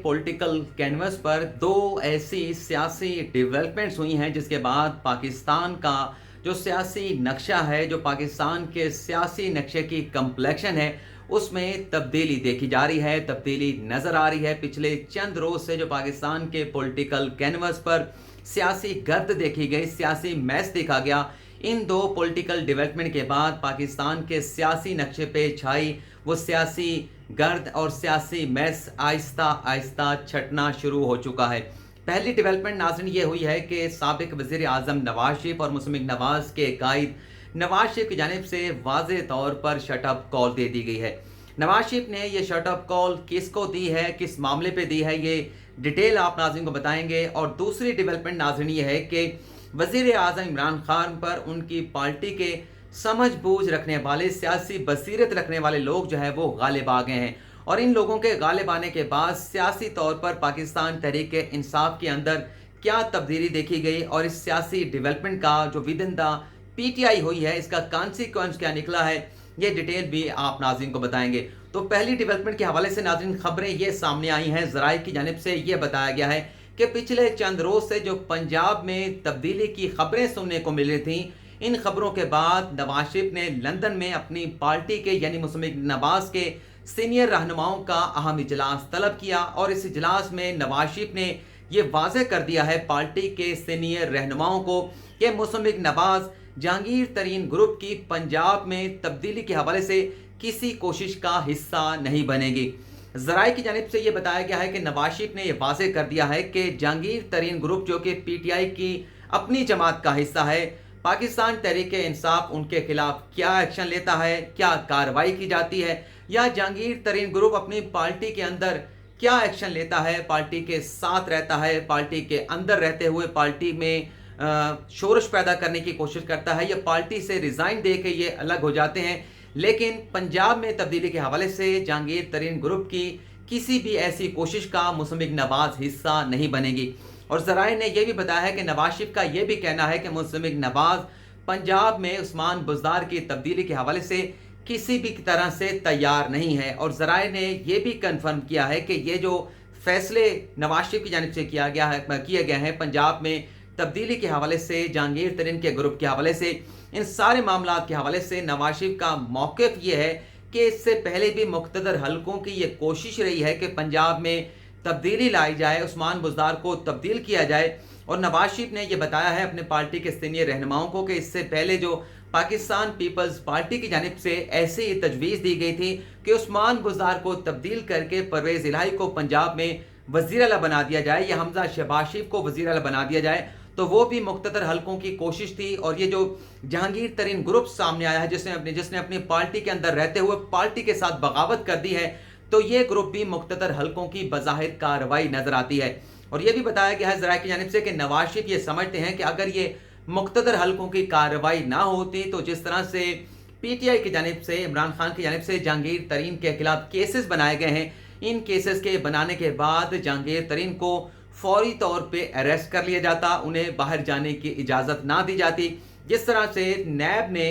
Political canvas पर दो ऐसी सियासी डेवलपमेंट्स हुई हैं जिसके बाद पाकिस्तान का जो सियासी नक्शा है, जो पाकिस्तान के सियासी नक्शे की कम्प्लेक्शन है, उसमें तब्दीली देखी जा रही है, तब्दीली नज़र आ रही है। पिछले चंद रोज़ से जो पाकिस्तान के पॉलिटिकल कैनवस पर सियासी गर्द देखी गई, सियासी मैच देखा गया, इन दो पॉलिटिकल डेवलपमेंट के बाद पाकिस्तान के सियासी नक्शे पे छाई वो सियासी गर्द और सियासी मैस आहिस्ता आहिस्ता छटना शुरू हो चुका है। पहली डेवलपमेंट नाज़रीन ये हुई है कि साबिक वज़ीर आज़म नवाज शरीफ और मुस्लिम नवाज के कायद नवाज शरीफ की जानिब से वाज़ेह तौर पर शटअप कॉल दे दी गई है। नवाज शरीफ ने ये शटअप कॉल किसको दी है, किस मामले पे दी है, ये डिटेल आप नाज़रीन को बताएंगे। और दूसरी डेवलपमेंट नाज़रीन ये है कि वज़ीर आज़म इमरान खान पर उनकी पार्टी के समझ बूझ रखने वाले, सियासी बसीरत रखने वाले लोग जो है वो गालिब आ गए हैं। और इन लोगों के गालिब आने के बाद सियासी तौर पर पाकिस्तान तहरीक इंसाफ के अंदर क्या तब्दीली देखी गई और इस सियासी डेवलपमेंट का जो विद इन द पीटीआई हुई है, इसका कॉन्सिक्वेंस क्या निकला है, ये डिटेल भी आप नाज़रीन को बताएंगे। तो पहली डेवलपमेंट के हवाले से नाज़रीन खबरें ये सामने आई हैं, ज़राए की जानिब से ये बताया गया है कि पिछले चंद रोज़ से जो पंजाब में तब्दीली की खबरें सुनने को मिल रही थी, इन खबरों के बाद नवाज शरीफ ने लंदन में अपनी पार्टी के यानी मुस्लिम नवाज के सीनियर रहनुमाओं का अहम इजलास तलब किया। और इस इजलास में नवाज शरीफ ने ये वाज़ेह कर दिया है पार्टी के सीनियर रहनुमाओं को कि मुस्लिम नवाज जहांगीर तरीन ग्रुप की पंजाब में तब्दीली के हवाले से किसी कोशिश का हिस्सा नहीं बनेगी। ज़राए की जानिब से ये बताया गया है कि नवाज शरीफ ने यह वाज़ेह कर दिया है कि जहांगीर तरीन ग्रुप जो कि पीटीआई की अपनी जमात का हिस्सा है, पाकिस्तान तहरीक इंसाफ उनके खिलाफ क्या एक्शन लेता है, क्या कार्रवाई की जाती है, या जहांगीर तरीन ग्रुप अपनी पार्टी के अंदर क्या एक्शन लेता है, पार्टी के साथ रहता है, पार्टी के अंदर रहते हुए पार्टी में शोरश पैदा करने की कोशिश करता है, या पार्टी से रिज़ाइन दे के ये अलग हो जाते हैं। लेकिन पंजाब में तब्दीली के हवाले से जहांगीर तरीन ग्रुप की किसी भी ऐसी कोशिश का मुस्लिम नवाज हिस्सा नहीं बनेगी। और ज़राए ने यह भी बताया है कि नवाज शरीफ का यह भी कहना है कि मुस्लिम नवाज पंजाब में उस्मान बुज़दार की तब्दीली के हवाले से किसी भी तरह से तैयार नहीं है। और ज़राए ने यह भी कन्फर्म किया है कि ये जो फैसले नवाज शरीफ की जानिब से किए गए हैं पंजाब में तब्दीली के हवाले से, जहांगीर तरीन के ग्रुप के हवाले से, इन सारे मामला के हवाले से नवाज शरीफ का मौक़िफ़ ये है कि इससे पहले भी मुक़्तदर हलकों की ये कोशिश रही है कि पंजाब में तब्दीली लाई जाए, उस्मान बुज़दार को तब्दील किया जाए। और नवाज शरीफ ने यह बताया है अपने पार्टी के सीनियर रहनुमाओं को कि इससे पहले जो पाकिस्तान पीपल्स पार्टी की जानिब से ऐसी ही तजवीज़ दी गई थी कि उस्मान बुज़दार को तब्दील करके परवेज़ इलाही को पंजाब में वज़ीर आला बना दिया जाए या हमजा शहबाज शरीफ को वज़ीर आला बना दिया जाए, तो वो भी मुक़्तदर हलकों की कोशिश थी। और ये जो जहांगीर तरीन ग्रुप सामने आया है जिसने अपनी पार्टी के अंदर रहते हुए पार्टी के साथ बगावत कर दी है, तो ये ग्रुप भी मुक़्तदर हलकों की बज़ाहिर कार्रवाई नज़र आती है। और ये भी बताया गया है ज़राए की जानिब से कि नवाज शरीफ ये समझते हैं कि अगर ये मुक़्तदर हलकों की कार्रवाई ना होती तो जिस तरह से पीटीआई की जानिब से, इमरान खान की जानिब से जहांगीर तरीन के खिलाफ केसेस बनाए गए हैं, इन केसेस के बनाने के बाद जहांगीर तरीन को फौरी तौर पे अरेस्ट कर लिया जाता, उन्हें बाहर जाने की इजाज़त ना दी जाती। जिस तरह से नैब ने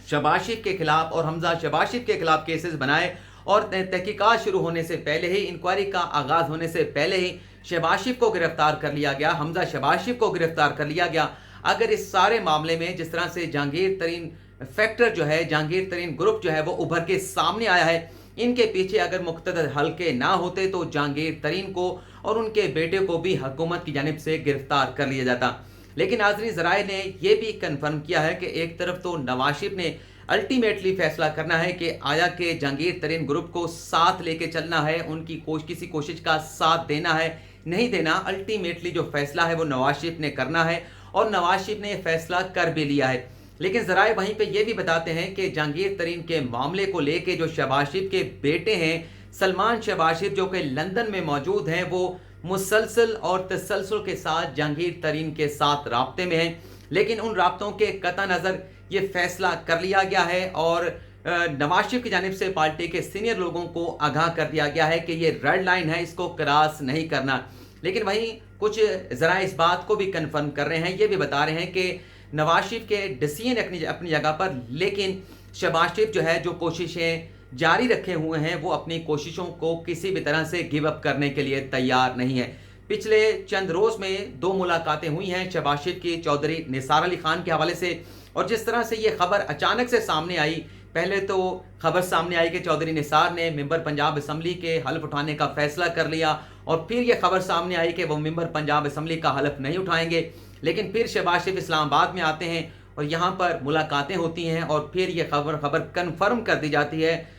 शहबाज शरीफ के खिलाफ और हमजा शहबाज शरीफ के खिलाफ केसेस बनाए और तहकीकात शुरू होने से पहले ही, इंक्वायरी का आगाज़ होने से पहले ही शहबाज शरीफ को गिरफ्तार कर लिया गया, हमजा शहबाज शरीफ को गिरफ्तार कर लिया गया। अगर इस सारे मामले में जिस तरह से जहांगीर तरीन फैक्टर जो है, जहांगीर तरीन ग्रुप जो है वो उभर के सामने आया है, इनके पीछे अगर मुक़्तदर हल्के ना होते तो जहांगीर तरीन को और उनके बेटे को भी हुकूमत की जानिब से गिरफ्तार कर लिया जाता। लेकिन नाज़रीन ज़राए ने यह भी कन्फर्म किया है कि एक तरफ तो नवाज शरीफ ने अल्टीमेटली फैसला करना है कि आया कि जहांगीर तरीन ग्रुप को साथ लेके चलना है, उनकी किसी कोशिश का साथ देना है, नहीं देना, अल्टीमेटली जो फैसला है वो नवाज शरीफ ने करना है। और नवाज शरीफ ने यह फैसला कर भी लिया है। लेकिन ज़राए वहीं पे ये भी बताते हैं कि जहांगीर तरीन के मामले को लेके जो शहबाज शरीफ के बेटे हैं सलमान शहबाज शरीफ, जो कि लंदन में मौजूद हैं, वो मुसलसल और तसलसल के साथ जहांगीर तरीन के साथ राब्ते में हैं। लेकिन उन राब्तों के कता नज़र ये फैसला कर लिया गया है और नवाज शरीफ की जानिब से पार्टी के सीनियर लोगों को आगाह कर दिया गया है कि ये रेड लाइन है, इसको क्रॉस नहीं करना। लेकिन वहीं कुछ ज़रा इस बात को भी कन्फर्म कर रहे हैं, ये भी बता रहे हैं कि नवाज शरीफ के डिसीजन अपनी जगह पर, लेकिन शहबाज शरीफ जो है, जो कोशिशें जारी रखे हुए हैं, वो अपनी कोशिशों को किसी भी तरह से गिव अप करने के लिए तैयार नहीं है। पिछले चंद रोज़ में 2 मुलाकातें हुई हैं शहबाज शरीफ की चौधरी निसार अली खान के हवाले से, और जिस तरह से ये खबर अचानक से सामने आई, पहले तो खबर सामने आई कि चौधरी निसार ने मेंबर पंजाब असम्बली के हल्फ उठाने का फैसला कर लिया, और फिर ये खबर सामने आई कि वो मेंबर पंजाब असम्बली का हल्फ नहीं उठाएंगे। लेकिन फिर शहबाज शरीफ इस्लामाबाद में आते हैं और यहाँ पर मुलाकातें होती हैं, और फिर ये खबर कन्फर्म कर दी जाती है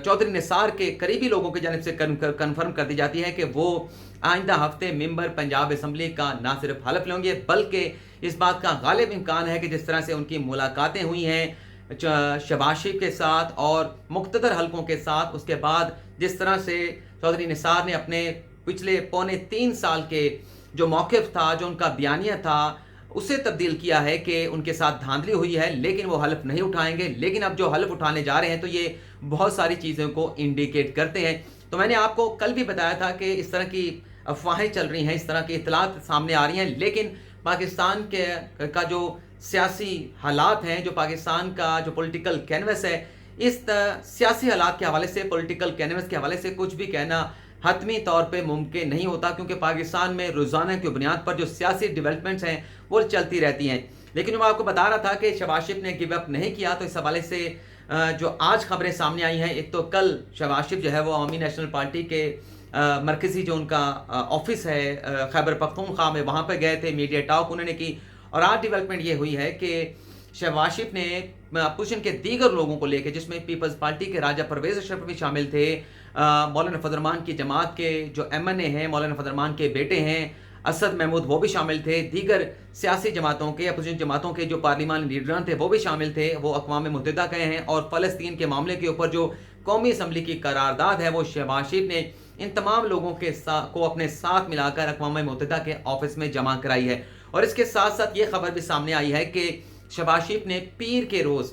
चौधरी निसार के करीबी लोगों की जानिब से कन्फर्म कर दी जाती है कि वो आइंदा हफ्ते मेंबर पंजाब असम्बली का ना सिर्फ हल्फ लेंगे, बल्कि इस बात का गालिब इम्कान है कि जिस तरह से उनकी मुलाकातें हुई हैं शहबाज शरीफ के साथ और मुख्तदर हल्कों के साथ, उसके बाद जिस तरह से चौधरी निसार ने अपने पिछले पौने 3 साल के जो मौक़िफ़ था, जो उनका बयानिया था, उसे तब्दील किया है कि उनके साथ धांधली हुई है, लेकिन वो हल्फ नहीं उठाएंगे। लेकिन अब जो हल्फ उठाने जा रहे हैं तो ये बहुत सारी चीज़ों को इंडिकेट करते हैं। तो मैंने आपको कल भी बताया था कि इस तरह की अफवाहें चल रही हैं, इस तरह की इत्तलात सामने आ रही हैं, लेकिन पाकिस्तान का जो सियासी हालात हैं, जो पाकिस्तान का जो पॉलिटिकल कैनवस है, इस सियासी हालात के हवाले से, पॉलिटिकल कैनवस के हवाले से कुछ भी कहना हतमी तौर पे मुमकिन नहीं होता, क्योंकि पाकिस्तान में रोज़ाना की बुनियाद पर जो सियासी डेवलपमेंट्स हैं वो चलती रहती हैं। लेकिन मैं आपको बता रहा था कि शहबाज शरीफ ने गिव अप नहीं किया, तो इस हवाले से जो आज खबरें सामने आई हैं, एक तो कल शहबाज शरीफ जो है वो अवामी नेशनल पार्टी के मरकज़ी जो उनका ऑफिस है खैबर पख्तूनख्वा में, वहाँ पर गए थे, मीडिया टॉक उन्होंने की, और आज डेवलपमेंट ये हुई है कि शहबाज शरीफ ने अपोजिशन के दीगर लोगों को लेकर, जिसमें पीपल्स पार्टी के राजा परवेज़ अशरफ भी शामिल थे, मौलाना फजल रहमान की जमात के जो MNA हैं, मौलाना फजल रहमान के बेटे हैं असद महमूद, वो भी शामिल थे, दीगर सियासी जमातों के, अपोजिशन जमातों के जो पार्लिमानी लीडरान थे वो भी शामिल थे, वो अक़वाम मुत्तहिदा गए हैं, और फ़लस्तीन के मामले के ऊपर जो कौमी असम्बली की करारदाद है वो शहबाज शरीफ ने इन तमाम लोगों के को अपने साथ मिलाकर अक़वाम मुत्तहिदा के ऑफिस में जमा कराई है। और इसके साथ साथ ये खबर भी सामने आई है कि शहबाज शरीफ ने पीर के रोज़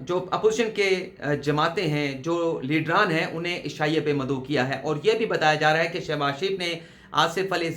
जो अपोजिशन के जमातें हैं, जो लीडरान हैं, उन्हें इशाइये पे मदऊ किया है, और ये भी बताया जा रहा है कि शहबाज शरीफ ने आसिफ अली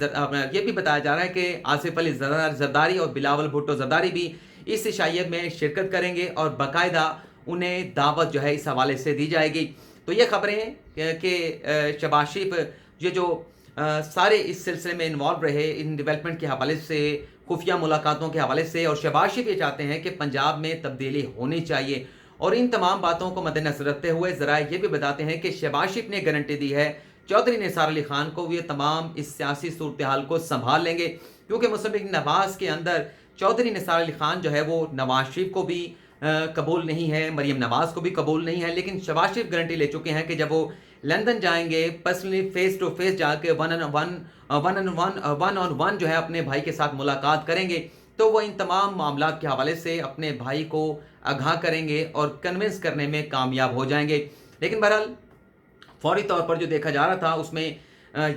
जरदारी और बिलावल भुट्टो जरदारी भी इस इशाइये में शिरकत करेंगे, और बाकायदा उन्हें दावत जो है इस हवाले से दी जाएगी। तो ये खबरें कि शहबाज शरीफ ये जो सारे इस सिलसिले में इन्वॉल्व रहे, इन डेवलपमेंट के हवाले से, खुफिया मुलाकातों के हवाले से, और शहबाज शरीफ ये चाहते हैं कि पंजाब में तब्दीली होनी चाहिए। और इन तमाम बातों को मद्देनजर रखते हुए ज़राए ये भी बताते हैं कि शहबाज शरीफ ने गारंटी दी है चौधरी निसार अली खान को, ये तमाम इस सियासी सूरत हाल को संभाल लेंगे, क्योंकि मुस्लिम लीग नवाज़ के अंदर चौधरी निसार अली खान जो है वो नवाज शरीफ को भी कबूल नहीं है, मरीम नवाज़ को भी कबूल नहीं है, लेकिन शहबाज शरीफ गारंटी ले चुके हैं कि जब वो लंदन जाएंगे, पर्सनली फेस टू फेस जाके वन ऑन वन जो है अपने भाई के साथ मुलाकात करेंगे, तो वो इन तमाम मामलात के हवाले से अपने भाई को आगाह करेंगे और कन्विंस करने में कामयाब हो जाएंगे। लेकिन बहरहाल फौरी तौर पर जो देखा जा रहा था उसमें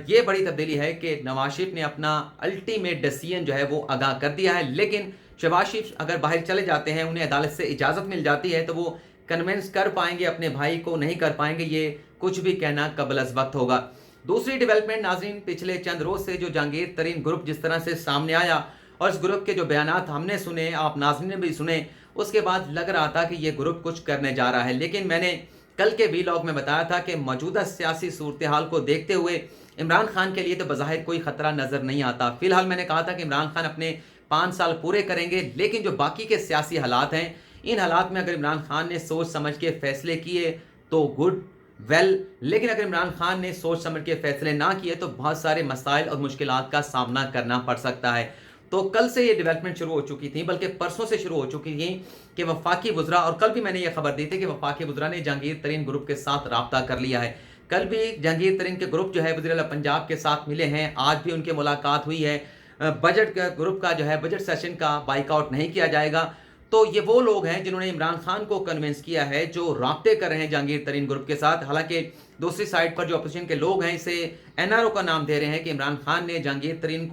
ये बड़ी तब्दीली है कि नवाज शरीफ ने अपना अल्टीमेट डिसीजन जो है वो आगाह कर दिया है। लेकिन शहबाज शरीफ अगर बाहर चले जाते हैं, उन्हें अदालत से इजाज़त मिल जाती है, तो वो कन्विंस कर पाएंगे अपने भाई को, नहीं कर पाएंगे, ये कुछ भी कहना कबल अज़ वक्त होगा। दूसरी डेवलपमेंट नाज़रीन, पिछले चंद रोज़ से जो जहांगीर तरीन ग्रुप जिस तरह से सामने आया, और इस ग्रुप के जो बयानात हमने सुने, आप नाज़रीन ने भी सुने, उसके बाद लग रहा था कि ये ग्रुप कुछ करने जा रहा है। लेकिन मैंने कल के वीलॉग में बताया था कि मौजूदा सियासी सूरत हाल को देखते हुए इमरान खान के लिए तो बज़ाहिर कोई ख़तरा नज़र नहीं आता। फ़िलहाल मैंने कहा था कि इमरान खान अपने 5 साल पूरे करेंगे, लेकिन जो बाकी के सियासी हालात हैं, इन हालात में अगर इमरान खान ने सोच समझ के फ़ैसले किए तो गुड वेल, लेकिन अगर इमरान खान ने सोच समझ के फ़ैसले ना किए तो बहुत सारे मसाइल और मुश्किलात का सामना करना पड़ सकता है। तो कल से ये डेवलपमेंट शुरू हो चुकी थी, बल्कि परसों से शुरू हो चुकी थी कि वफाकी वज़रा, और कल भी मैंने ये खबर दी थी कि वफाकी वज़रा ने जहांगीर तरीन ग्रुप के साथ रब्ता कर लिया है। कल भी जहांगीर तरीन के ग्रुप जो है वज़ीर आला पंजाब के साथ मिले हैं, आज भी उनकी मुलाकात हुई है। बजट ग्रुप का जो है बजट सेशन का बाइकआउट नहीं किया जाएगा। तो ये वो लोग हैं जिन्होंने इमरान खान को कन्विंस किया है, जो राब्ते कर रहे हैं जहांगीर तरीन ग्रुप के साथ। हालांकि दूसरी साइड पर जो अपोजिशन के लोग हैं इसे NRO का नाम दे रहे हैं कि इमरान खान ने जहांगीर तरीन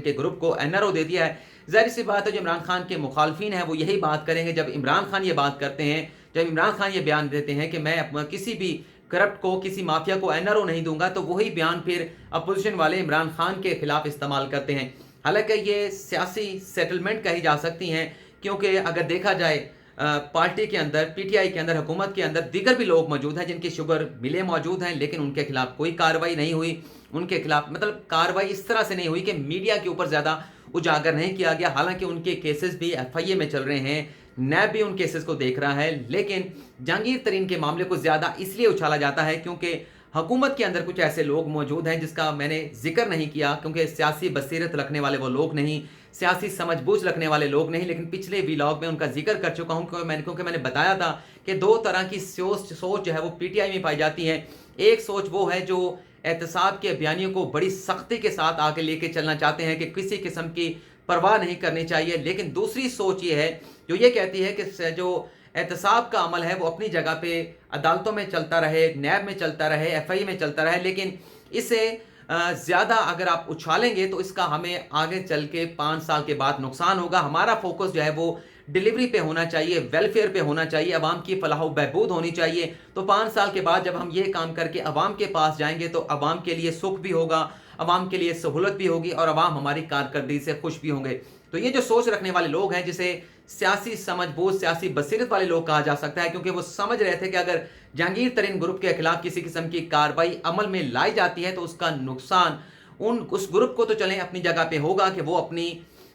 के ग्रुप को NRO दे दिया है। ज़ाहिर सी बात है, जो इमरान खान के मुखालफिन हैं वो यही बात करेंगे जब इमरान खान ये बात करते हैं, जब इमरान खान ये बयान देते हैं कि मैं किसी भी करप्ट को, किसी माफिया को NRO नहीं दूंगा, तो वही बयान फिर अपोजिशन वाले इमरान खान के खिलाफ इस्तेमाल करते हैं। हालांकि ये सियासी सेटलमेंट कही जा सकती हैं, क्योंकि अगर देखा जाए पार्टी के अंदर, पीटीआई के अंदर, हुकूमत के अंदर दीगर भी लोग मौजूद हैं जिनकी शुगर मिलें मौजूद हैं, लेकिन उनके खिलाफ कोई कार्रवाई नहीं हुई। उनके खिलाफ मतलब कार्रवाई इस तरह से नहीं हुई कि मीडिया के ऊपर ज़्यादा उजागर नहीं किया गया। हालाँकि उनके केसेस भी एफआईए में चल रहे हैं, नैब भी उन केसेस को देख रहा है, लेकिन जहांगीर तरीन के मामले को ज़्यादा इसलिए उछाला जाता है क्योंकि हुकूमत के अंदर कुछ ऐसे लोग मौजूद हैं जिसका मैंने ज़िक्र नहीं किया, क्योंकि सियासी बसीरत रखने वाले वो लोग नहीं, सियासी समझ-बूझ रखने वाले लोग नहीं, लेकिन पिछले व्लॉग में उनका ज़िक्र कर चुका हूँ क्योंकि मैंने बताया था कि 2 तरह की सोच जो है वो पीटीआई में पाई जाती है। एक सोच वो है जो एहतसाब के बयानियों को बड़ी सख्ती के साथ आगे लेके चलना चाहते हैं कि किसी किस्म की परवाह नहीं करनी चाहिए, लेकिन दूसरी सोच ये है जो ये कहती है कि जो एहतसाब का अमल है वो अपनी जगह पे अदालतों में चलता रहे, नैब में चलता रहे, एफआईए में चलता रहे, लेकिन इसे ज़्यादा अगर आप उछालेंगे तो इसका हमें आगे चल के 5 साल के बाद नुकसान होगा। हमारा फोकस जो है वो डिलीवरी पे होना चाहिए, वेलफेयर पे होना चाहिए, अवाम की फलाह बहबूद होनी चाहिए। तो 5 साल के बाद जब हम ये काम करके अवाम के पास जाएंगे तो अवाम के लिए सुख भी होगा, अवाम के लिए सहूलत भी होगी और अवाम हमारी कारकर्दगी से खुश भी होंगे। तो ये जो सोच रखने वाले लोग हैं, जिसे सियासी समझबूझ, सियासी बसीरत वाले लोग कहा जा सकता है, क्योंकि वो समझ रहे थे कि अगर जहांगीर तरीन ग्रुप के खिलाफ किसी किस्म की कार्रवाई अमल में लाई जाती है तो उसका नुकसान उस ग्रुप को तो चलें अपनी जगह पे होगा कि वो अपनी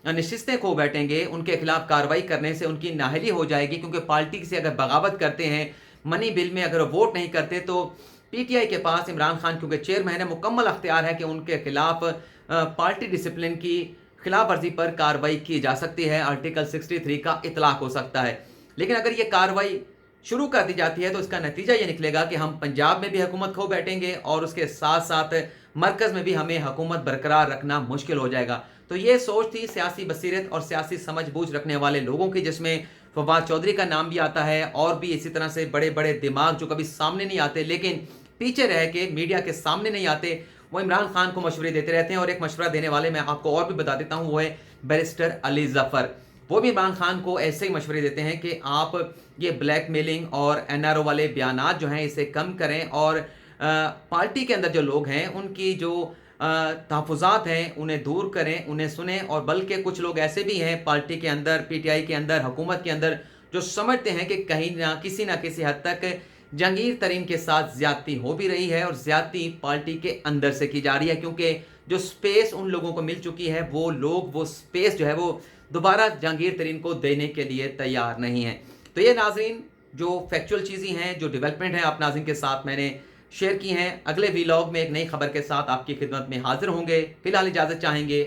नशिस्तें खो बैठेंगे, उनके खिलाफ कार्रवाई करने से उनकी नाअहली हो जाएगी, क्योंकि पार्टी से अगर बगावत करते हैं, मनी बिल में अगर वोट नहीं करते तो पीटीआई के पास इमरान खान क्योंकि चेयरमैन है, मुकम्मल अख्तियार है कि उनके खिलाफ पार्टी डिसिप्लिन की खिलाफ वर्जी पर कार्रवाई की जा सकती है, आर्टिकल 63 का इतलाक हो सकता है। लेकिन अगर ये कार्रवाई शुरू कर दी जाती है तो इसका नतीजा ये निकलेगा कि हम पंजाब में भी हुकूमत खो बैठेंगे और उसके साथ साथ मरकज़ में भी हमें हुकूमत बरकरार रखना मुश्किल हो जाएगा। तो ये सोच थी सियासी बसीरत और सियासी समझ-बूझ रखने वाले लोगों की, जिसमें फवाद चौधरी का नाम भी आता है और भी इसी तरह से बड़े-बड़े दिमाग जो कभी सामने नहीं आते लेकिन पीछे रह के मीडिया के सामने नहीं आते, वो इमरान खान को मशवरे देते रहते हैं। और एक मशवरा देने वाले मैं आपको और भी बता देता हूँ, वो है बैरिस्टर अली ज़फ़र। वो भी इमरान खान को ऐसे ही मशवरे देते हैं कि आप ये ब्लैकमेलिंग और एनआरओ वाले बयानात जो हैं इसे कम करें और पार्टी के अंदर जो लोग हैं उनकी जो तहफ़्फ़ुज़ात हैं उन्हें दूर करें, उन्हें सुनें। और बल्कि कुछ लोग ऐसे भी हैं पार्टी के अंदर, पीटीआई के अंदर, हुकूमत के अंदर, जो समझते हैं कि कहीं ना किसी हद तक जहांगीर तरीन के साथ ज़्यादती हो भी रही है और ज़्यादती पार्टी के अंदर से की जा रही है, क्योंकि जो स्पेस उन लोगों को मिल चुकी है वो लोग वो स्पेस जो है वो दोबारा जहांगीर तरीन को देने के लिए तैयार नहीं है। तो ये नाज़रीन जो फैक्चुअल चीज़ें हैं, जो डेवलपमेंट है, आप नाज़रीन के साथ मैंने शेयर की हैं। अगले व्लॉग में एक नई खबर के साथ आपकी खिदमत में हाजिर होंगे। फिलहाल इजाज़त चाहेंगे।